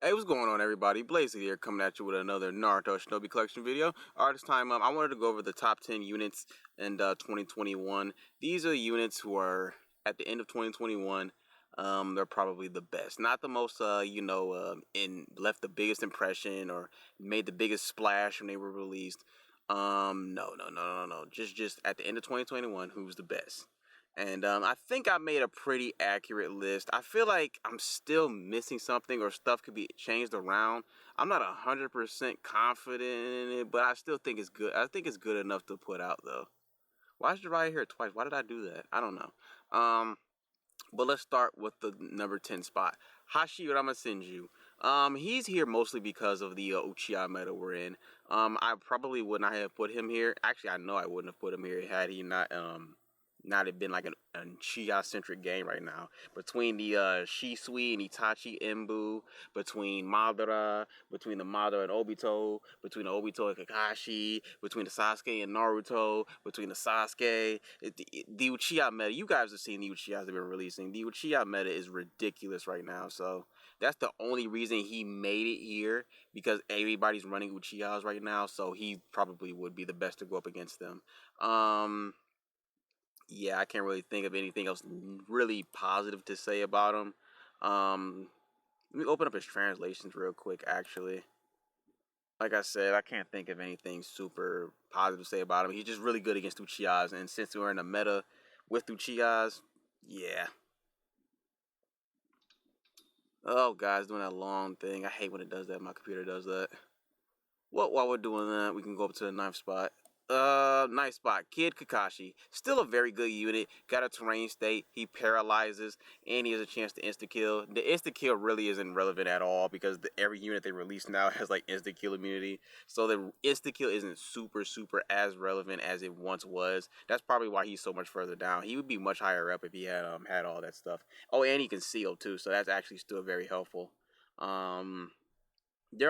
Hey, what's going on, everybody? BlazeHood here, coming at you with another Naruto Shinobi collection video. Alright, this time, I wanted to go over the top 10 units in 2021. These are units who are, at the end of 2021, they're probably the best. Not the most, left the biggest impression or made the biggest splash when they were released. No. Just at the end of 2021, who's the best? And I think I made a pretty accurate list. I feel like I'm still missing something or stuff could be changed around. I'm not 100% confident in it, but I still think it's good. I think it's good enough to put out, though. Why did you write here twice? Why did I do that? I don't know. But let's start with the number 10 spot. Hashirama Senju. He's here mostly because of the Uchiha meta we're in. I probably would not have put him here. Actually, I know I wouldn't have put him here had he not have been like an Uchiha-centric game right now. Between the Shisui and Itachi Embu, between Madara, between the Madara and Obito, between the Obito and Kakashi, between the Sasuke and Naruto, between the Sasuke, the Uchiha meta, you guys have seen the Uchihas they've been releasing. The Uchiha meta is ridiculous right now, so that's the only reason he made it here, because everybody's running Uchihas right now, so he probably would be the best to go up against them. Yeah, I can't really think of anything else really positive to say about him. Let me open up his translations real quick, actually. Like I said, I can't think of anything super positive to say about him. He's just really good against Uchihas, and since we're in a meta with Uchihas, yeah. Oh, guys, doing that long thing. I hate when it does that. My computer does that. Well, while we're doing that, we can go up to the ninth spot. Nice spot. Kid Kakashi. Still a very good unit. Got a terrain state. He paralyzes. And he has a chance to insta-kill. The insta-kill really isn't relevant at all because every unit they release now has like insta-kill immunity. So the insta-kill isn't super as relevant as it once was. That's probably why he's so much further down. He would be much higher up if he had had all that stuff. Oh, and he can seal too. So that's actually still very helpful. There are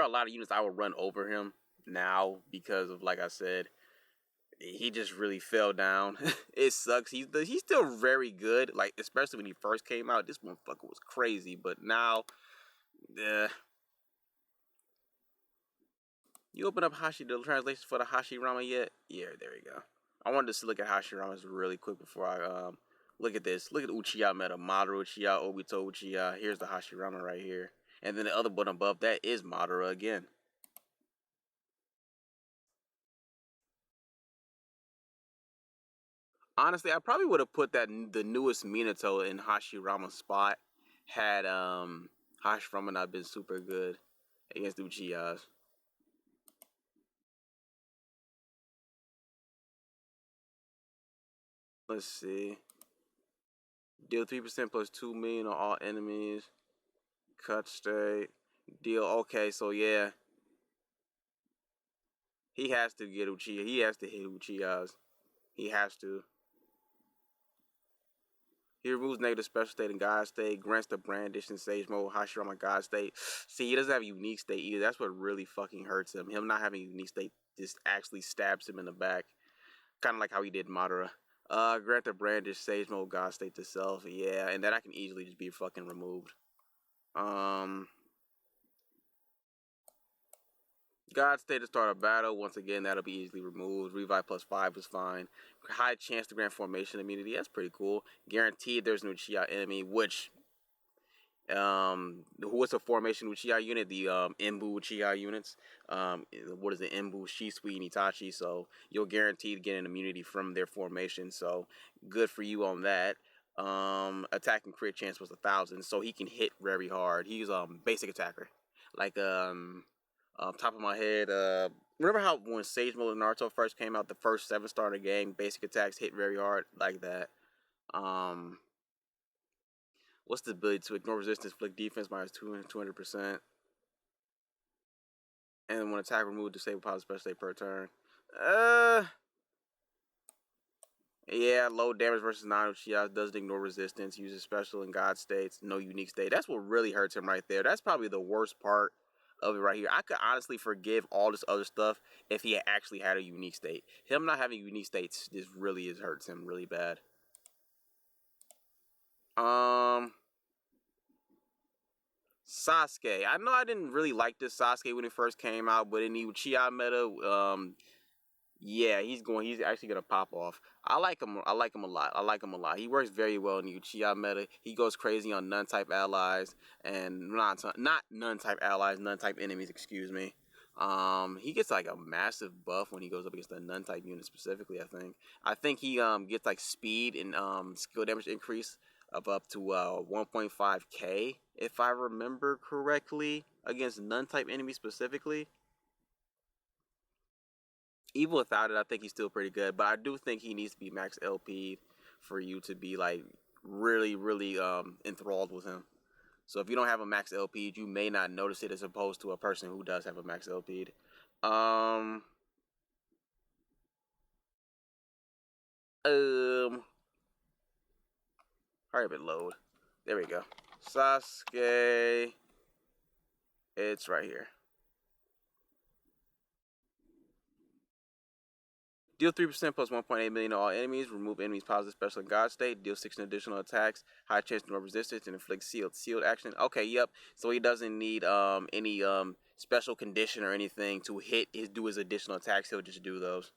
a lot of units I would run over him now because of, like I said, he just really fell down. It sucks. He's still very good. Like, especially when he first came out, this motherfucker was crazy. But now, you open up the translations for the Hashirama yet? Yeah, there you go. I wanted to look at Hashirama's really quick before I look at this. Look at Uchiha meta. Madara Uchiha, Obito Uchiha. Here's the Hashirama right here. And then the other button above that is Madara again. Honestly, I probably would have put the newest Minato in Hashirama's spot had Hashirama not been super good against Uchihas. Let's see. Deal 3% plus 2 million on all enemies. Cut state. Deal okay, so yeah. He has to get Uchiha. He has to hit Uchihas. He has to. He removes negative special state and God state, grants the brandish and sage mode, Hashirama God state. See, he doesn't have unique state either. That's what really fucking hurts him. Him not having unique state just actually stabs him in the back. Kind of like how he did Madara. Grant the brandish, sage mode, God state to self. Yeah, and that I can easily just be fucking removed. God state to start a battle. Once again, that'll be easily removed. Revive plus 5 is fine. High chance to grant formation immunity. That's pretty cool. Guaranteed there's an Uchiha enemy, which what's a formation Uchiha unit? The Embu Uchiha units. What is it? Embu, Shisui, and Itachi. So you'll guarantee to get an immunity from their formation. So good for you on that. Attack and crit chance was 1,000, so he can hit very hard. He's basic attacker. Like top of my head, remember how when Sage Mode Naruto first came out, the first 7-star in the game, basic attacks hit very hard like that. What's the ability to ignore resistance, flick defense minus 200%, and when attack removed, disable positive special state per turn. Yeah, low damage versus non-Uchiha, doesn't ignore resistance, uses special and God states, no unique state. That's what really hurts him right there. That's probably the worst part of it right here. I could honestly forgive all this other stuff if he actually had a unique state. Him not having unique states just really hurts him really bad. Sasuke. I know I didn't really like this Sasuke when it first came out, but in the Uchiha meta, yeah, he's actually gonna pop off. I like him. I like him a lot. I like him a lot. He works very well in the Uchiha meta. He goes crazy on nun-type allies and not nun-type allies, nun-type enemies. Excuse me. He gets like a massive buff when he goes up against the nun-type unit specifically. I think he gets like speed and skill damage increase of up to 1.5k if I remember correctly against nun-type enemies specifically. Even without it, I think he's still pretty good. But I do think he needs to be max LP for you to be like really, really enthralled with him. So if you don't have a max LP, you may not notice it as opposed to a person who does have a max LP. Um, hurry up and load. There we go. Sasuke. It's right here. Deal 3% plus 1.8 million to all enemies. Remove enemies' positive special in God state. Deal 6 additional attacks. High chance to no resistance and inflict sealed action. Okay, yep. So he doesn't need any special condition or anything to do his additional attacks. He'll just do those.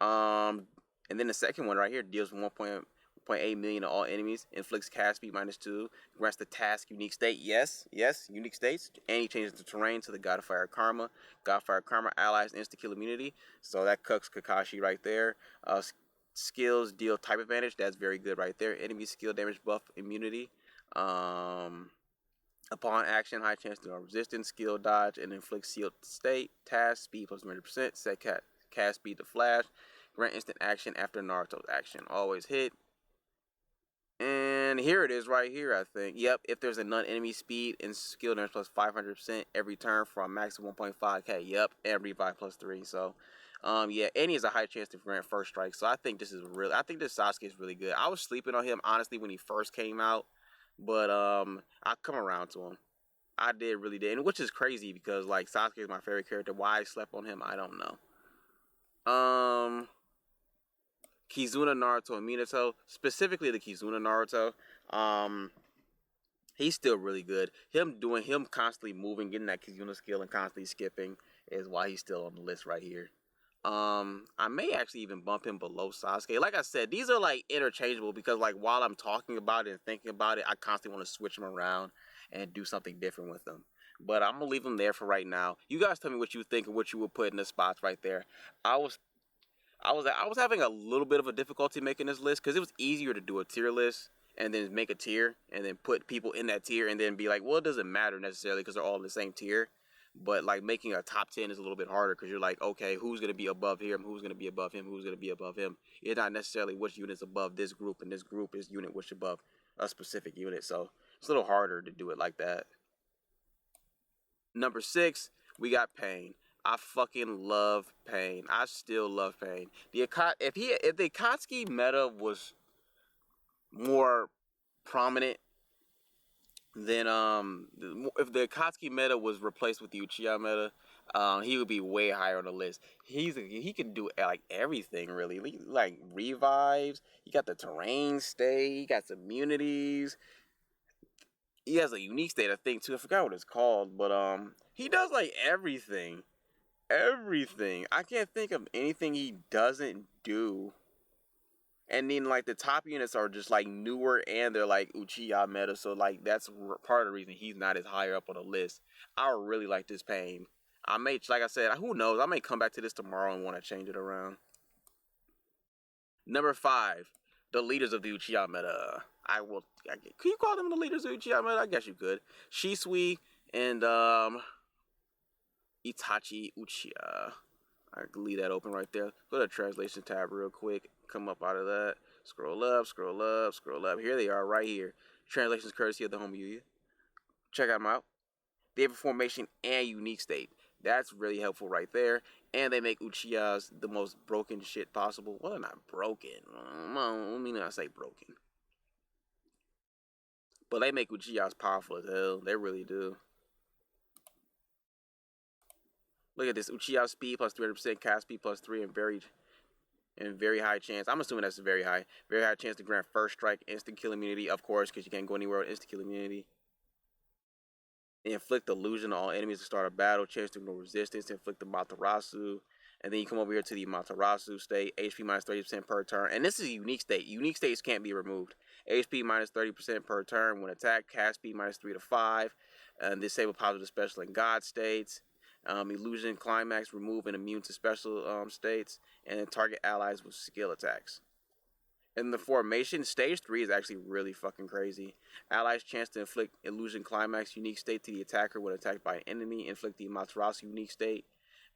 And then the second one right here deals 1.8 million to all enemies. Inflicts cast speed -2. Grants the task unique state. Yes, unique states. And he changes the terrain to the God of Fire Karma. God of Fire Karma allies insta kill immunity. So that cooks Kakashi right there. Skills deal type advantage. That's very good right there. Enemy skill damage buff immunity. Upon action, high chance to resistance, skill dodge, and inflict sealed state. Task speed plus 100%. Set cast speed to flash. Grant instant action after Naruto's action. Always hit. And here it is right here, I think. Yep, if there's a non-enemy speed and skill damage plus 500% every turn for a max of 1.5k. Yep, and revive plus 3. So, yeah, and he has a high chance to grant first strike. So I think this Sasuke is really good. I was sleeping on him, honestly, when he first came out. But, I come around to him. I really did. And which is crazy because, like, Sasuke is my favorite character. Why I slept on him, I don't know. Kizuna Naruto and Minato, specifically the Kizuna Naruto, he's still really good. Him constantly moving, getting that Kizuna skill and constantly skipping is why he's still on the list right here. I may actually even bump him below Sasuke. Like I said, these are like interchangeable because like while I'm talking about it and thinking about it, I constantly want to switch them around and do something different with them. But I'm gonna leave them there for right now. You guys tell me what you think and what you would put in the spots right there. I was having a little bit of a difficulty making this list because it was easier to do a tier list and then make a tier and then put people in that tier and then be like, well, it doesn't matter necessarily because they're all in the same tier. But like making a top 10 is a little bit harder because you're like, okay, who's gonna be above him? Who's gonna be above him? Who's gonna be above him? It's not necessarily which unit's above this group, and this group is unit which above a specific unit. So it's a little harder to do it like that. Number 6, we got Pain. I fucking love Pain. I still love Pain. If the Akatsuki meta was more prominent, then if the Akatsuki meta was replaced with the Uchiha meta, he would be way higher on the list. He can do like everything really, like revives. He got the terrain stay. He got some immunities. He has a unique state, I think, too. I forgot what it's called, but he does like everything. Everything. I can't think of anything he doesn't do. And then like the top units are just like newer and they're like Uchiha meta, so like that's part of the reason he's not as higher up on the list. I really like this Pain. Like I said, who knows? I may come back to this tomorrow and want to change it around. Number 5, the leaders of the Uchiha meta. Can you call them the leaders of the Uchiha meta? I guess you could. Shisui and Itachi Uchiha. I can leave that open right there. Go to the translation tab real quick. Come up out of that. Scroll up, scroll up, scroll up. Here they are right here. Translations courtesy of the home Yuya. Check them out. They have a formation and unique state. That's really helpful right there. And they make Uchihas the most broken shit possible. Well, they're not broken. Let me not say broken. But they make Uchihas powerful as hell. They really do. Look at this. Uchiha speed plus 300%, cast speed plus 3, and very high chance. I'm assuming that's very high. Very high chance to grant first strike, instant kill immunity, of course, because you can't go anywhere with instant kill immunity. Inflict illusion on all enemies to start a battle. Chance to ignore resistance. Inflict the Matarasu. And then you come over here to the Matarasu state. HP minus 30% per turn. And this is a unique state. Unique states can't be removed. HP minus 30% per turn when attacked. Cast speed minus 3 to 5. And disable positive special and God states. Illusion climax, remove and immune to special states. And then target allies with skill attacks. In the formation, stage 3 is actually really fucking crazy. Allies chance to inflict illusion climax unique state to the attacker when attacked by an enemy. Inflict the Matarasu unique state.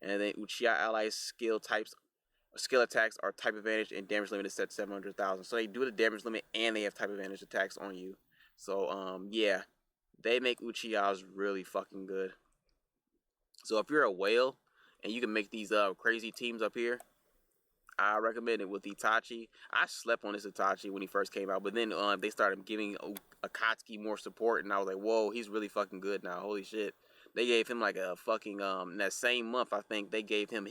And then Uchiha allies skill attacks are type advantage and damage limit is set to 700,000. So they do the damage limit and they have type advantage attacks on you. So yeah, they make Uchihas really fucking good. So if you're a whale and you can make these crazy teams up here, I recommend it with Itachi. I slept on this Itachi when he first came out, but then they started giving Akatsuki more support, and I was like, whoa, he's really fucking good now. Holy shit. They gave him like a fucking, that same month, I think, they gave him,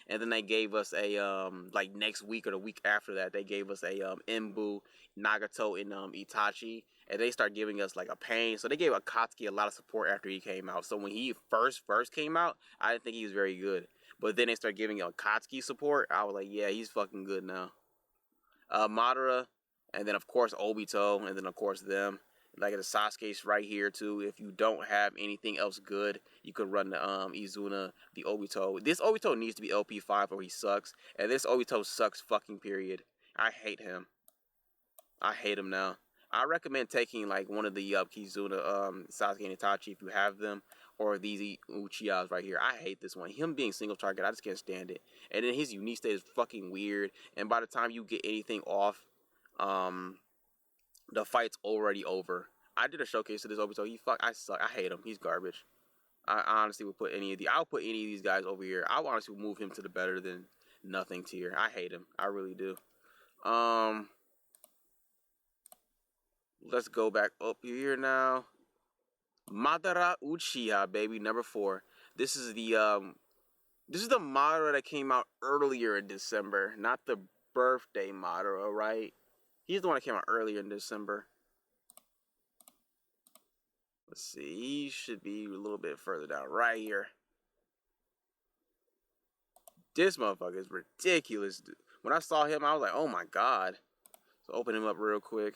and then they gave us a, like next week or the week after that, they gave us a Embu, Nagato, and Itachi, and they started giving us like a pain. So they gave Akatsuki a lot of support after he came out. So when he first came out, I didn't think he was very good. But then they started giving Akatsuki support. I was like, yeah, he's fucking good now. Madara, and then of course Obito, and then of course them. Like the Sasuke's right here too. If you don't have anything else good, you could run the Izuna, the Obito. This Obito needs to be LP5 or he sucks. And this Obito sucks fucking period. I hate him. I hate him now. I recommend taking like one of the Kizuna, Sasuke and Itachi if you have them, or these Uchihas right here. I hate this one. Him being single target, I just can't stand it. And then his unique state is fucking weird. And by the time you get anything off, the fight's already over. I did a showcase of this Obito. I suck. I hate him. He's garbage. I honestly would put I'll put any of these guys over here. I would honestly move him to the better than nothing tier. I hate him. I really do. Let's go back up here now. Madara Uchiha, baby, number 4. This is the Madara that came out earlier in December, not the birthday Madara, right? He's the one that came out earlier in December. Let's see, he should be a little bit further down, right here. This motherfucker is ridiculous. When I saw him, I was like, oh my god. So open him up real quick.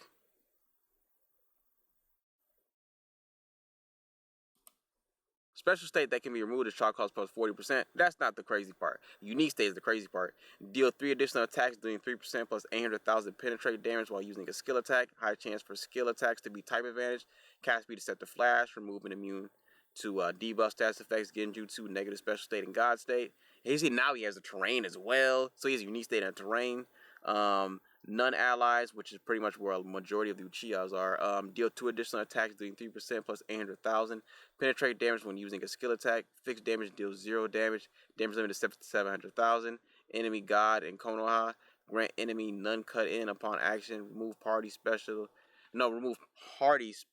Special state that can be removed is chalk cost plus 40%. That's not the crazy part. Unique state is the crazy part. Deal 3 additional attacks doing 3% plus 800,000 penetrate damage while using a skill attack. High chance for skill attacks to be type advantage. Cast speed is set to flash. Remove and immune to debuff status effects. Genjutsu, negative special state, and god state. And you see now he has a terrain as well. So he has a unique state and a terrain. None allies, which is pretty much where a majority of the Uchihas are. Deal 2 additional attacks doing 3% plus 800,000. Penetrate damage when using a skill attack. Fixed damage deals 0 damage. Damage limit is set to 700,000. Enemy God and Konoha. Grant enemy none cut in upon action. Remove party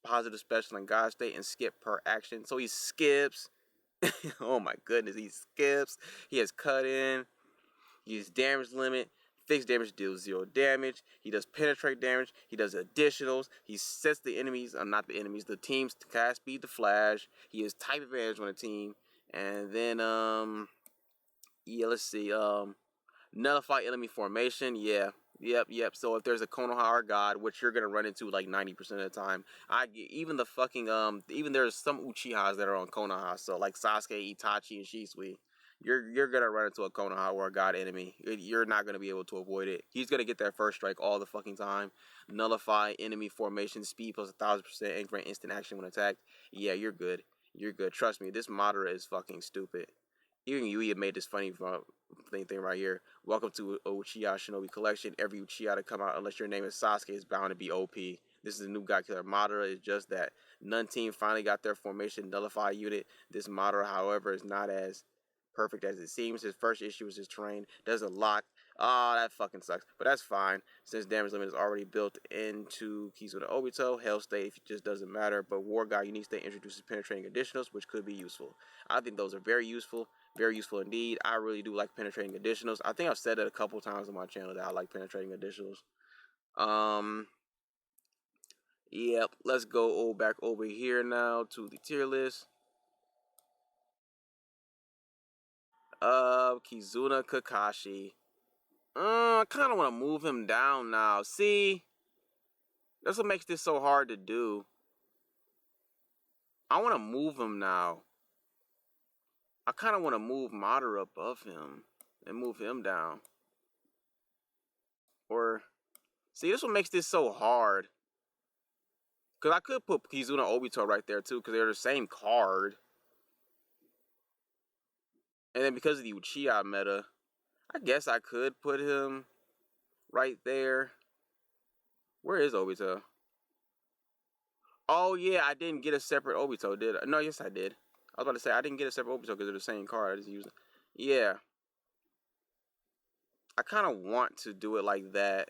positive special and God state and skip per action. So he skips. Oh my goodness, he skips. He has cut in. He has damage limit. Fixed damage deals 0 damage. He does penetrate damage. He does additionals. He sets the enemies, not the enemies, the teams to cast speed to flash. He has type advantage on the team. And then, yeah, let's see. Nullify enemy formation. Yeah. Yep. So if there's a Konoha or God, which you're gonna run into like 90% of the time, even the fucking even there's some Uchihas that are on Konoha. So like Sasuke, Itachi, and Shisui. You're gonna run into a Konoha or a God enemy. You're not gonna be able to avoid it. He's gonna get that first strike all the fucking time. Nullify enemy formation, speed plus 1,000%, and grant instant action when attacked. Yeah, you're good. You're good. Trust me, this Madara is fucking stupid. Even Yuya made this funny thing right here. Welcome to Uchiha Shinobi Collection. Every Uchiha to come out, unless your name is Sasuke, is bound to be OP. This is a new God Killer. Madara is just that. None team finally got their formation nullify unit. This Madara, however, is not as perfect as it seems. His first issue is his terrain. Doesn't lock. Oh, that fucking sucks. But that's fine, since damage limit is already built into Kizuna Obito. Hell State just doesn't matter. But War God Unique State introduces penetrating additionals, which could be useful. I think those are very useful. Very useful indeed. I really do like penetrating additionals. I think I've said it a couple times on my channel that I like penetrating additionals. Yep, let's go back over here now to the tier list. Kizuna Kakashi. I kind of want to move him down now. See? That's what makes this so hard to do. I want to move him now. I kind of want to move Madara above him and move him down. Or, see, this what makes this so hard. Because I could put Kizuna Obito right there too, because they're the same card. And then because of the Uchiha meta, I guess I could put him right there. Where is Obito? Oh yeah, I didn't get a separate Obito, did I? No, yes I did. I was about to say I didn't get a separate Obito because they're the same card. I just used it. Yeah. I kind of want to do it like that.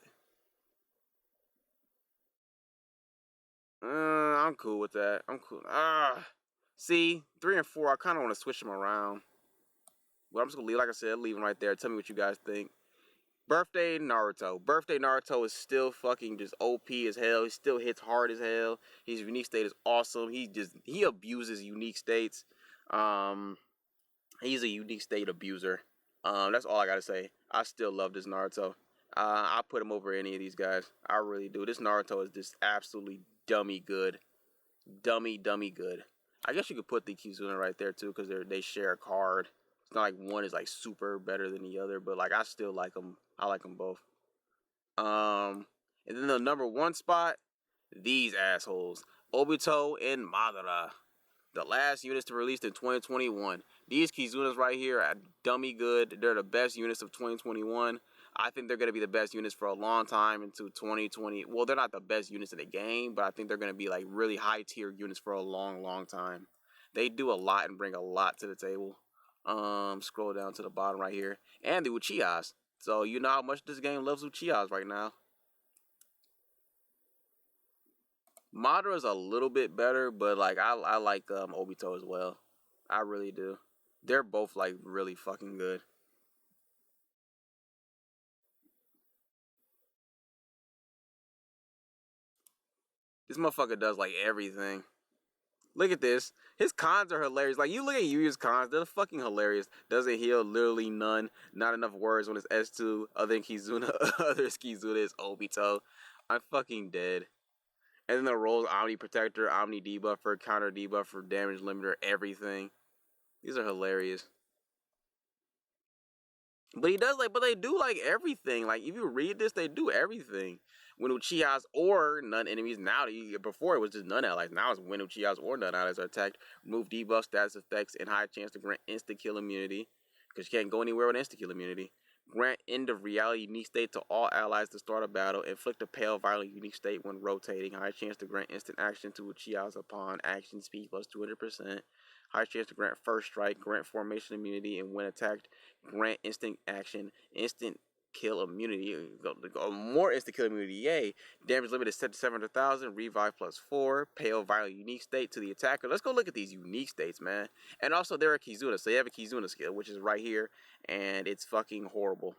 I'm cool with that. I'm cool. See, 3 and 4, I kind of want to switch them around. But I'm just going to leave, like I said, leave them right there. Tell me what you guys think. Birthday Naruto. Birthday Naruto is still fucking just OP as hell. He still hits hard as hell. His unique state is awesome. He abuses unique states. He's a unique state abuser. That's all I gotta say. I still love this Naruto. I put him over any of these guys. I really do. This Naruto is just absolutely dummy good. Dummy good. I guess you could put the Kizuna right there too, because they share a card. It's not like one is like super better than the other, but like I still like them. I like them both. And then the number 1 spot, these assholes, Obito and Madara, the last units to release in 2021. These Kizunas right here are dummy good. They're the best units of 2021. I think they're going to be the best units for a long time into 2020. Well, they're not the best units in the game, but I think they're going to be like really high tier units for a long time. They do a lot and bring a lot to the table. Scroll down to the bottom right here. And the Uchihas. So you know how much this game loves Uchihas right now. Madara is a little bit better, but like I like Obito as well. I really do. They're both like really fucking good. This motherfucker does like everything. Look at this. His cons are hilarious. Like you look at Yuya's cons, they're fucking hilarious. Doesn't heal literally none. Not enough words when it's S2. Other than Kizuna, other Kizuna is Obito. I'm fucking dead. And then the roles Omni Protector, Omni Debuffer, Counter Debuffer, Damage Limiter, everything. These are hilarious. But he does but they do like everything. Like if you read this, they do everything. When Uchihas or none enemies, now before it was just none allies. Now it's when Uchihas or none allies are attacked, remove debuff status effects and high chance to grant instant kill immunity. Because you can't go anywhere with instant kill immunity. Grant end of reality unique state to all allies to start a battle. Inflict a pale violent unique state when rotating. High chance to grant instant action to Uchihas upon action speed plus 200%. High chance to grant first strike, grant formation immunity, and when attacked, grant instant action, instant kill immunity, more instant kill immunity, yay. Damage limit is set to 700,000, revive plus 4, pale violent unique state to the attacker. Let's go look at these unique states, man. And also, they're a Kizuna, so you have a Kizuna skill, which is right here, and it's fucking horrible.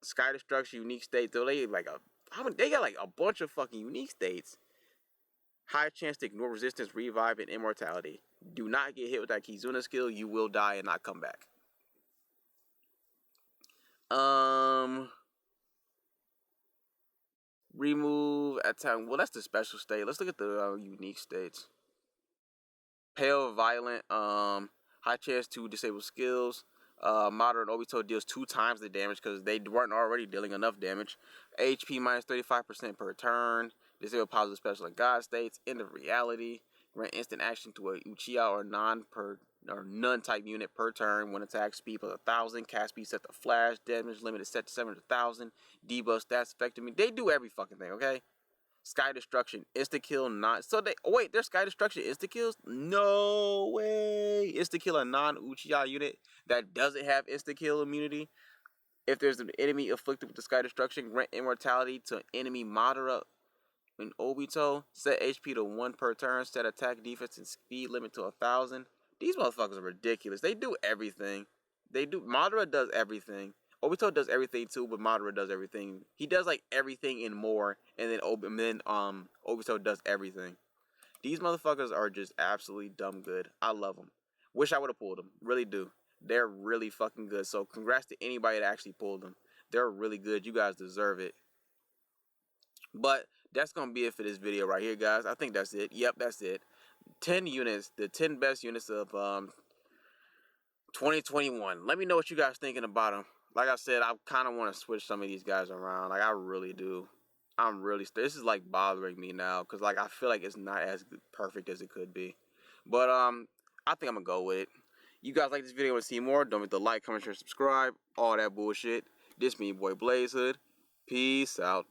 Sky Destruction unique state, though, they got like a bunch of fucking unique states. High chance to ignore resistance, revive, and immortality. Do not get hit with that Kizuna skill. You will die and not come back. Remove attack. Well, that's the special state. Let's look at the unique states. Pale, violent. High chance to disable skills. Madara and Obito deals 2 times the damage because they weren't already dealing enough damage. HP minus 35% per turn. Disable positive special and God states. End of reality. Grant instant action to a Uchiha or none type unit per turn. When attack speed plus 1,000. Cast speed set to flash. Damage limit is set to 700,000. Debuff stats affecting me. They do every fucking thing, okay? Sky Destruction, insta kill, wait, there's Sky Destruction insta kills? No way. Insta kill a non-Uchiha unit that doesn't have insta kill immunity. If there's an enemy afflicted with the Sky Destruction, grant immortality to enemy Madara and Obito. Set HP to 1 per turn. Set attack, defense, and speed limit to 1,000. These motherfuckers are ridiculous. They do everything. Madara does everything. Obito does everything too, but Madara does everything. He does like everything and more, and then Obito does everything. These motherfuckers are just absolutely dumb good. I love them. Wish I would have pulled them. Really do. They're really fucking good. So congrats to anybody that actually pulled them. They're really good. You guys deserve it. But that's going to be it for this video right here, guys. I think that's it. Yep, that's it. 10 units. The 10 best units of 2021. Let me know what you guys thinking about them. Like I said, I kind of want to switch some of these guys around. Like, I really do. This is like bothering me now because like I feel like it's not as perfect as it could be. But I think I'm gonna go with it. You guys like this video and see more? Don't forget to like, comment, share, subscribe, all that bullshit. This me, boy BlazeHood. Peace out.